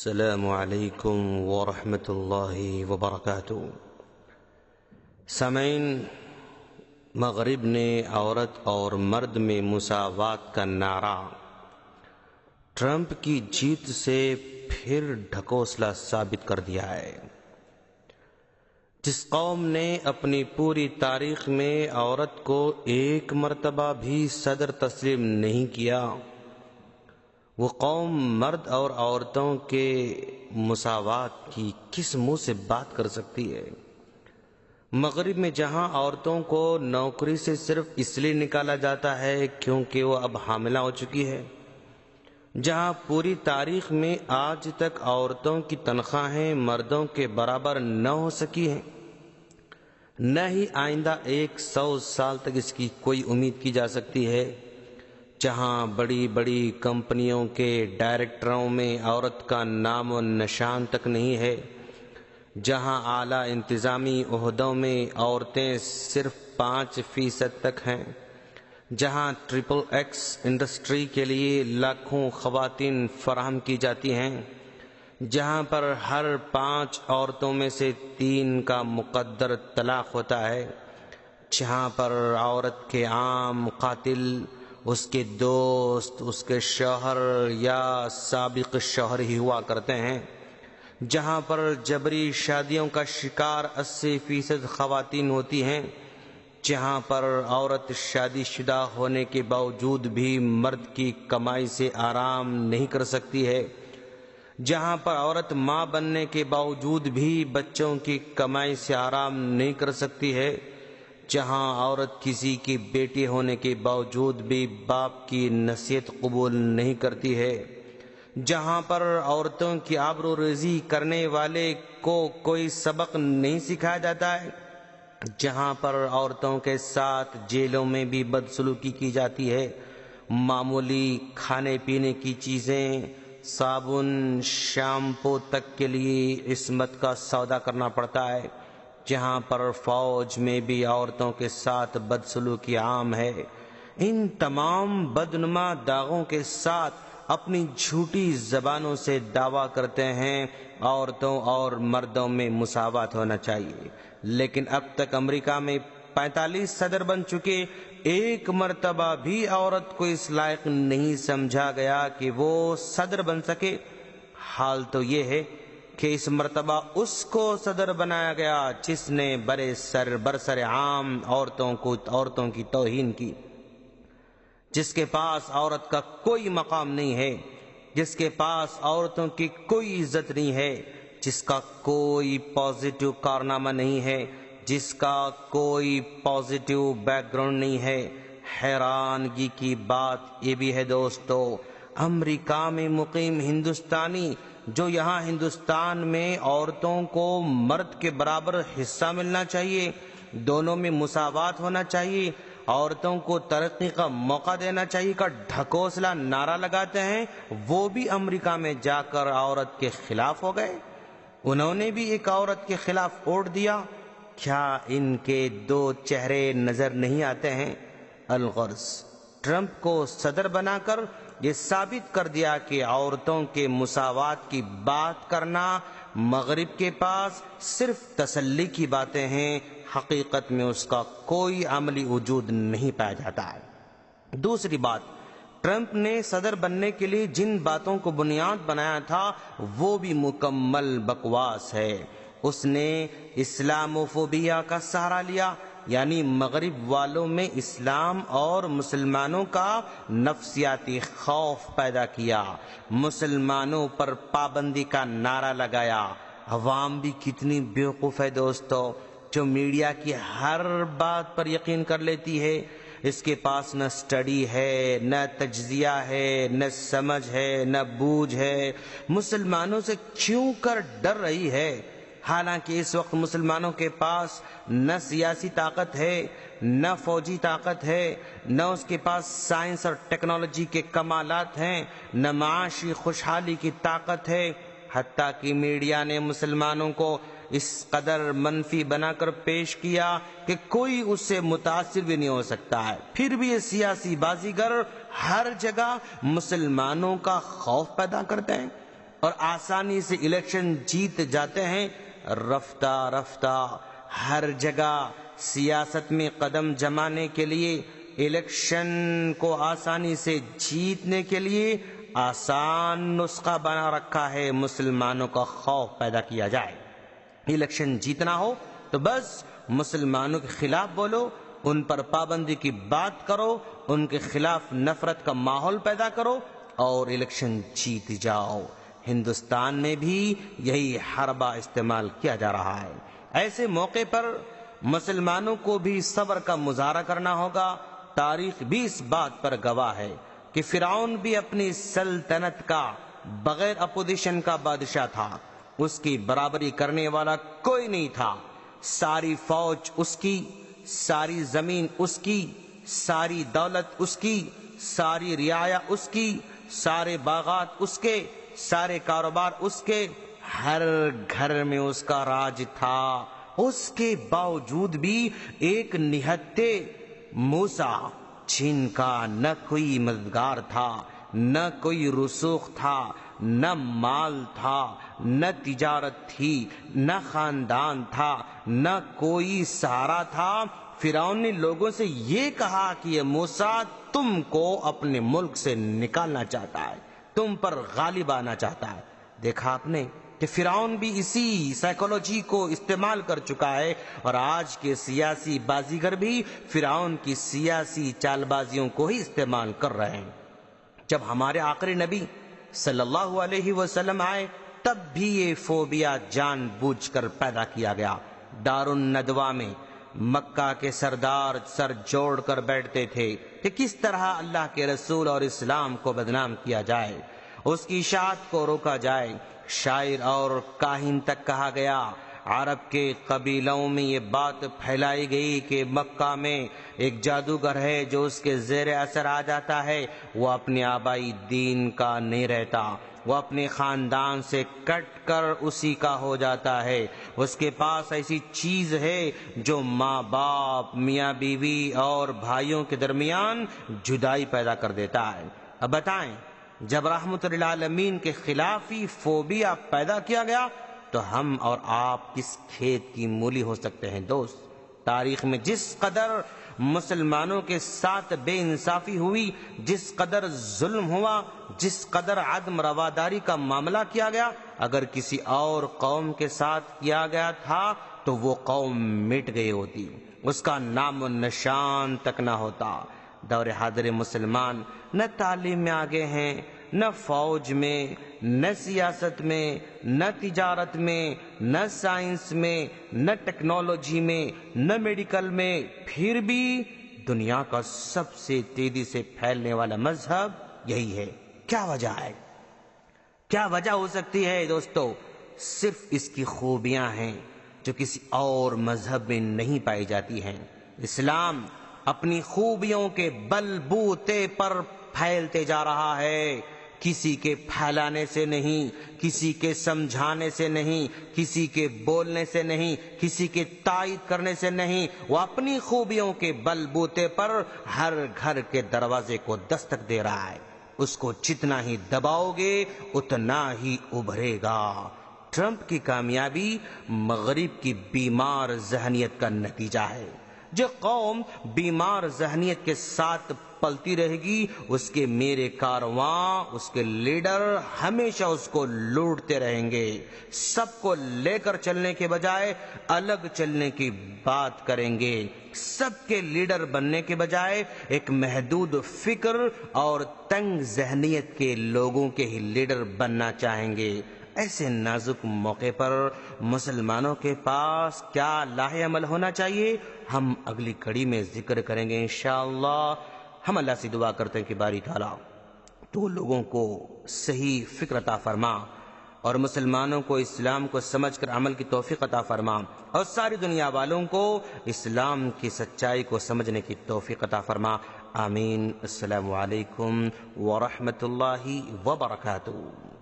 السلام علیکم ورحمۃ اللہ وبرکاتہ۔ سامعین، مغرب نے عورت اور مرد میں مساوات کا نعرہ ٹرمپ کی جیت سے پھر ڈھکوسلا ثابت کر دیا ہے۔ جس قوم نے اپنی پوری تاریخ میں عورت کو ایک مرتبہ بھی صدر تسلیم نہیں کیا، وہ قوم مرد اور عورتوں کے مساوات کی کس منہ سے بات کر سکتی ہے؟ مغرب میں جہاں عورتوں کو نوکری سے صرف اس لیے نکالا جاتا ہے کیونکہ وہ اب حاملہ ہو چکی ہے، جہاں پوری تاریخ میں آج تک عورتوں کی تنخواہیں مردوں کے برابر نہ ہو سکی ہیں، نہ ہی آئندہ 100 سال تک اس کی کوئی امید کی جا سکتی ہے، جہاں بڑی بڑی کمپنیوں کے ڈائریکٹروں میں عورت کا نام و نشان تک نہیں ہے، جہاں اعلیٰ انتظامی عہدوں میں عورتیں صرف 5% تک ہیں، جہاں XXX انڈسٹری کے لیے لاکھوں خواتین فراہم کی جاتی ہیں، جہاں پر ہر 5 عورتوں میں سے 3 کا مقدر طلاق ہوتا ہے، جہاں پر عورت کے عام قاتل اس کے دوست، اس کے شوہر یا سابق شوہر ہی ہوا کرتے ہیں، جہاں پر جبری شادیوں کا شکار 80% خواتین ہوتی ہیں، جہاں پر عورت شادی شدہ ہونے کے باوجود بھی مرد کی کمائی سے آرام نہیں کر سکتی ہے، جہاں پر عورت ماں بننے کے باوجود بھی بچوں کی کمائی سے آرام نہیں کر سکتی ہے، جہاں عورت کسی کی بیٹی ہونے کے باوجود بھی باپ کی نصیحت قبول نہیں کرتی ہے، جہاں پر عورتوں کی آبرو ریزی کرنے والے کو کوئی سبق نہیں سکھایا جاتا ہے، جہاں پر عورتوں کے ساتھ جیلوں میں بھی بدسلوکی کی جاتی ہے، معمولی کھانے پینے کی چیزیں، صابن، شیمپو تک کے لیے عصمت کا سودا کرنا پڑتا ہے، جہاں پر فوج میں بھی عورتوں کے ساتھ بدسلوکی عام ہے۔ ان تمام بدنما داغوں کے ساتھ اپنی جھوٹی زبانوں سے دعویٰ کرتے ہیں عورتوں اور مردوں میں مساوات ہونا چاہیے، لیکن اب تک امریکہ میں 45 صدر بن چکے، ایک مرتبہ بھی عورت کو اس لائق نہیں سمجھا گیا کہ وہ صدر بن سکے۔ حال تو یہ ہے کہ اس مرتبہ اس کو صدر بنایا گیا جس نے برسر عام عورتوں کی توہین کی، جس کے پاس عورت کا کوئی مقام نہیں ہے، جس کے پاس عورتوں کی کوئی عزت نہیں ہے، جس کا کوئی پازیٹیو کارنامہ نہیں ہے، جس کا کوئی پازیٹیو بیک گراؤنڈ نہیں ہے۔ حیرانگی کی بات یہ بھی ہے دوستو، امریکہ میں مقیم ہندوستانی جو یہاں ہندوستان میں عورتوں کو مرد کے برابر حصہ ملنا چاہیے، دونوں میں مساوات ہونا چاہیے، عورتوں کو ترقی کا موقع دینا چاہیے کا ڈھکوسلا نعرہ لگاتے ہیں، وہ بھی امریکہ میں جا کر عورت کے خلاف ہو گئے، انہوں نے بھی ایک عورت کے خلاف ووٹ دیا۔ کیا ان کے 2 چہرے نظر نہیں آتے ہیں؟ الغرض ٹرمپ کو صدر بنا کر یہ ثابت کر دیا کہ عورتوں کے مساوات کی بات کرنا مغرب کے پاس صرف تسلی کی باتیں ہیں، حقیقت میں اس کا کوئی عملی وجود نہیں پایا جاتا ہے۔ دوسری بات، ٹرمپ نے صدر بننے کے لیے جن باتوں کو بنیاد بنایا تھا وہ بھی مکمل بکواس ہے۔ اس نے اسلاموفوبیا کا سہارا لیا، یعنی مغرب والوں میں اسلام اور مسلمانوں کا نفسیاتی خوف پیدا کیا، مسلمانوں پر پابندی کا نعرہ لگایا۔ عوام بھی کتنی بیوقوف ہے دوستو، جو میڈیا کی ہر بات پر یقین کر لیتی ہے، اس کے پاس نہ سٹڈی ہے، نہ تجزیہ ہے، نہ سمجھ ہے، نہ بوجھ ہے، مسلمانوں سے کیوں کر ڈر رہی ہے، حالانکہ اس وقت مسلمانوں کے پاس نہ سیاسی طاقت ہے، نہ فوجی طاقت ہے، نہ اس کے پاس سائنس اور ٹیکنالوجی کے کمالات ہیں، نہ معاشی خوشحالی کی طاقت ہے، حتیٰ کہ میڈیا نے مسلمانوں کو اس قدر منفی بنا کر پیش کیا کہ کوئی اس سے متاثر بھی نہیں ہو سکتا ہے، پھر بھی یہ سیاسی بازیگر ہر جگہ مسلمانوں کا خوف پیدا کرتے ہیں۔ اور آسانی سے الیکشن جیت جاتے ہیں، رفتہ رفتہ ہر جگہ سیاست میں قدم جمانے کے لیے، الیکشن کو آسانی سے جیتنے کے لیے آسان نسخہ بنا رکھا ہے، مسلمانوں کا خوف پیدا کیا جائے۔ الیکشن جیتنا ہو تو بس مسلمانوں کے خلاف بولو، ان پر پابندی کی بات کرو، ان کے خلاف نفرت کا ماحول پیدا کرو اور الیکشن جیت جاؤ۔ ہندوستان میں بھی یہی حربہ استعمال کیا جا رہا ہے۔ ایسے موقع پر مسلمانوں کو بھی صبر کا مظاہرہ کرنا ہوگا۔ تاریخ بھی اس بات پر گواہ ہے کہ فرعون بھی اپنی سلطنت کا بغیر اپوزیشن کا بادشاہ تھا، اس کی برابری کرنے والا کوئی نہیں تھا۔ ساری فوج اس کی، ساری زمین اس کی، ساری دولت اس کی، ساری رعایا اس کی، سارے باغات اس کے، سارے کاروبار اس کے، ہر گھر میں اس کا راج تھا۔ اس کے باوجود بھی ایک نہتے موسیٰ، جن کا نہ کوئی مددگار تھا، نہ کوئی رسوخ تھا، نہ مال تھا، نہ تجارت تھی، نہ خاندان تھا، نہ کوئی سہارا تھا، فرعون نے لوگوں سے یہ کہا کہ یہ موسیٰ تم کو اپنے ملک سے نکالنا چاہتا ہے، تم پر غالب آنا چاہتا ہے۔ دیکھا آپ نے کہ فرعون بھی اسی سائیکولوجی کو استعمال کر چکا ہے، اور آج کے سیاسی بازیگر بھی فرعون کی سیاسی چال بازیوں کو ہی استعمال کر رہے ہیں۔ جب ہمارے آخری نبی صلی اللہ علیہ وسلم آئے تب بھی یہ فوبیا جان بوجھ کر پیدا کیا گیا۔ دار الندوہ میں مکہ کے سردار سر جوڑ کر بیٹھتے تھے کہ کس طرح اللہ کے رسول اور اسلام کو بدنام کیا جائے، اس کی اشاعت کو روکا جائے۔ شاعر اور کاہن تک کہا گیا، عرب کے قبیلوں میں یہ بات پھیلائی گئی کہ مکہ میں ایک جادوگر ہے جو اس کے زیر اثر آ جاتا ہے، وہ اپنے آبائی دین کا نہیں رہتا، وہ اپنے خاندان سے کٹ کر اسی کا ہو جاتا ہے، اس کے پاس ایسی چیز ہے جو ماں باپ، میاں بیوی اور بھائیوں کے درمیان جدائی پیدا کر دیتا ہے۔ اب بتائیں، جب رحمت للعالمین کے خلاف ہی فوبیا پیدا کیا گیا تو ہم اور آپ کس کھیت کی مولی ہو سکتے ہیں؟ دوست، تاریخ میں جس قدر مسلمانوں کے ساتھ بے انصافی ہوئی، جس قدر ظلم ہوا، جس قدر عدم رواداری کا معاملہ کیا گیا، اگر کسی اور قوم کے ساتھ کیا گیا تھا تو وہ قوم مٹ گئی ہوتی، اس کا نام و نشان تک نہ ہوتا۔ دور حاضر مسلمان نہ تعلیم میں آگے ہیں، نہ فوج میں، نہ سیاست میں، نہ تجارت میں، نہ سائنس میں، نہ ٹیکنالوجی میں، نہ میڈیکل میں، پھر بھی دنیا کا سب سے تیزی سے پھیلنے والا مذہب یہی ہے۔ کیا وجہ ہے؟ کیا وجہ ہو سکتی ہے دوستو؟ صرف اس کی خوبیاں ہیں جو کسی اور مذہب میں نہیں پائی جاتی ہیں۔ اسلام اپنی خوبیوں کے بل بوتے پر پھیلتے جا رہا ہے، کسی کے پھیلانے سے نہیں، کسی کے سمجھانے سے نہیں، کسی کے بولنے سے نہیں، کسی کے تائید کرنے سے نہیں، وہ اپنی خوبیوں کے بل بوتے پر ہر گھر کے دروازے کو دستک دے رہا ہے۔ اس کو جتنا ہی دباؤ گے اتنا ہی ابھرے گا۔ ٹرمپ کی کامیابی مغرب کی بیمار ذہنیت کا نتیجہ ہے۔ جو قوم بیمار ذہنیت کے ساتھ پلتی رہے گی، اس کے میرے کارواں، اس کے لیڈر ہمیشہ اس کو لوٹتے رہیں گے۔ سب کو لے کر چلنے کے بجائے الگ چلنے کی بات کریں گے۔ سب کے لیڈر بننے کے بجائے ایک محدود فکر اور تنگ ذہنیت کے لوگوں کے ہی لیڈر بننا چاہیں گے۔ ایسے نازک موقع پر مسلمانوں کے پاس کیا لاہ عمل ہونا چاہیے، ہم اگلی کڑی میں ذکر کریں گے انشاءاللہ۔ ہم اللہ سے دعا کرتے ہیں کہ باری تعالیٰ تو لوگوں کو صحیح فکر عطا فرما اور مسلمانوں کو اسلام کو سمجھ کر عمل کی توفیق عطا فرما، اور ساری دنیا والوں کو اسلام کی سچائی کو سمجھنے کی توفیق عطا فرما۔ آمین۔ السلام علیکم ورحمۃ اللہ وبرکاتہ۔